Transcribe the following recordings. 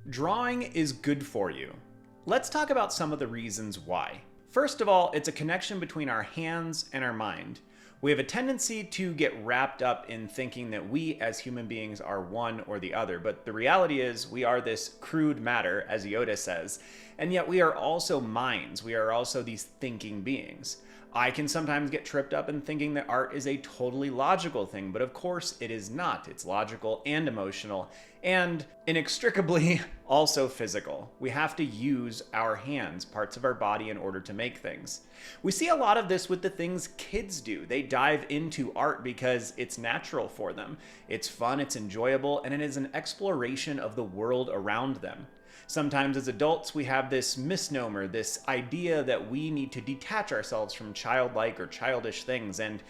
Drawing is good for you. Let's talk about some of the reasons why. First of all, it's a connection between our hands and our mind. We have a tendency to get wrapped up in thinking that we as human beings are one or the other, but the reality is we are this crude matter, as Yoda says, and yet we are also minds. We are also these thinking beings. I can sometimes get tripped up in thinking that art is a totally logical thing, but of course it is not. It's logical and emotional, and inextricably also physical. We have to use our hands, parts of our body, in order to make things. We see a lot of this with the things kids do. They dive into art because it's natural for them. It's fun, it's enjoyable, and it is an exploration of the world around them. Sometimes as adults, we have this misnomer, this idea that we need to detach ourselves from childlike or childish things, and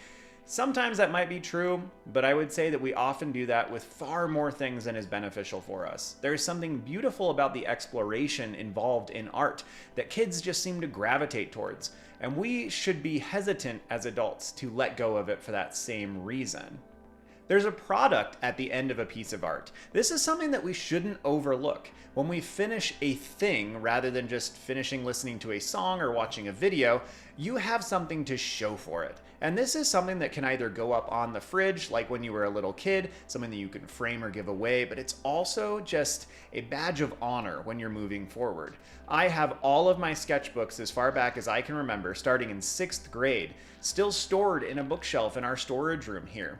sometimes that might be true, but I would say that we often do that with far more things than is beneficial for us. There's something beautiful about the exploration involved in art that kids just seem to gravitate towards, and we should be hesitant as adults to let go of it for that same reason. There's a product at the end of a piece of art. This is something that we shouldn't overlook. When we finish a thing, rather than just finishing listening to a song or watching a video, you have something to show for it. And this is something that can either go up on the fridge, like when you were a little kid, something that you can frame or give away, but it's also just a badge of honor when you're moving forward. I have all of my sketchbooks as far back as I can remember, starting in 6th grade, still stored in a bookshelf in our storage room here.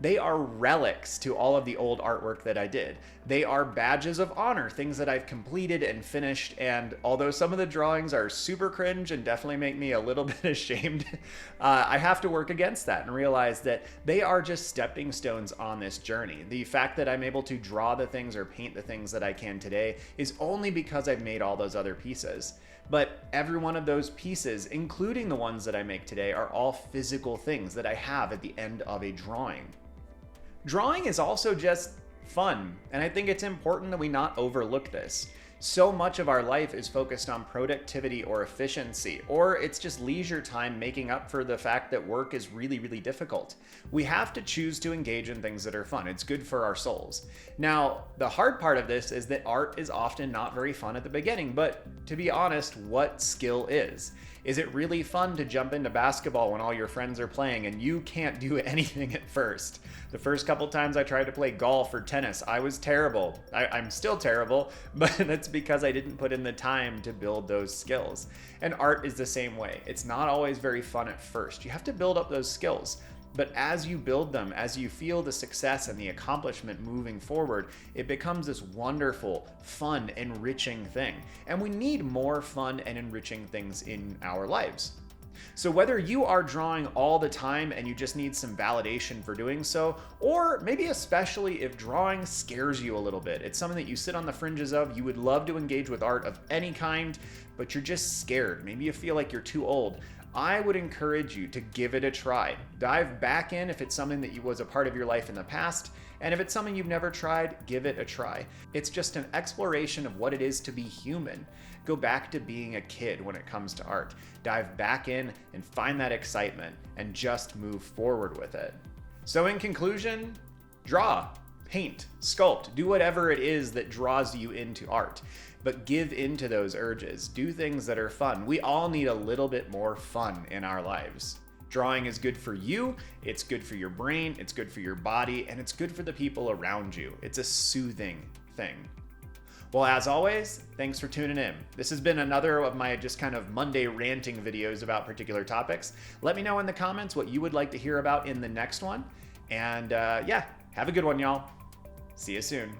They are relics to all of the old artwork that I did. They are badges of honor, things that I've completed and finished, and although some of the drawings are super cringe and definitely make me a little bit ashamed, I have to work against that and realize that they are just stepping stones on this journey. The fact that I'm able to draw the things or paint the things that I can today is only because I've made all those other pieces. But every one of those pieces, including the ones that I make today, are all physical things that I have at the end of a drawing. Drawing is also just fun, and I think it's important that we not overlook this. So much of our life is focused on productivity or efficiency, or it's just leisure time making up for the fact that work is really, really difficult. We have to choose to engage in things that are fun. It's good for our souls. Now, the hard part of this is that art is often not very fun at the beginning, but to be honest, what skill is? Is it really fun to jump into basketball when all your friends are playing and you can't do anything at first? The first couple times I tried to play golf or tennis, I was terrible. I'm still terrible, but that's because I didn't put in the time to build those skills. And art is the same way. It's not always very fun at first. You have to build up those skills. But as you build them, as you feel the success and the accomplishment moving forward, it becomes this wonderful, fun, enriching thing. And we need more fun and enriching things in our lives. So whether you are drawing all the time and you just need some validation for doing so, or maybe especially if drawing scares you a little bit, it's something that you sit on the fringes of, you would love to engage with art of any kind, but you're just scared. Maybe you feel like you're too old. I would encourage you to give it a try. Dive back in if it's something that was a part of your life in the past, and if it's something you've never tried, give it a try. It's just an exploration of what it is to be human. Go back to being a kid when it comes to art. Dive back in and find that excitement and just move forward with it. So in conclusion, draw, paint, sculpt, do whatever it is that draws you into art. But give into those urges. Do things that are fun. We all need a little bit more fun in our lives. Drawing is good for you, it's good for your brain, it's good for your body, and it's good for the people around you. It's a soothing thing. Well, as always, thanks for tuning in. This has been another of my just kind of Monday ranting videos about particular topics. Let me know in the comments what you would like to hear about in the next one. And yeah, have a good one, y'all. See you soon.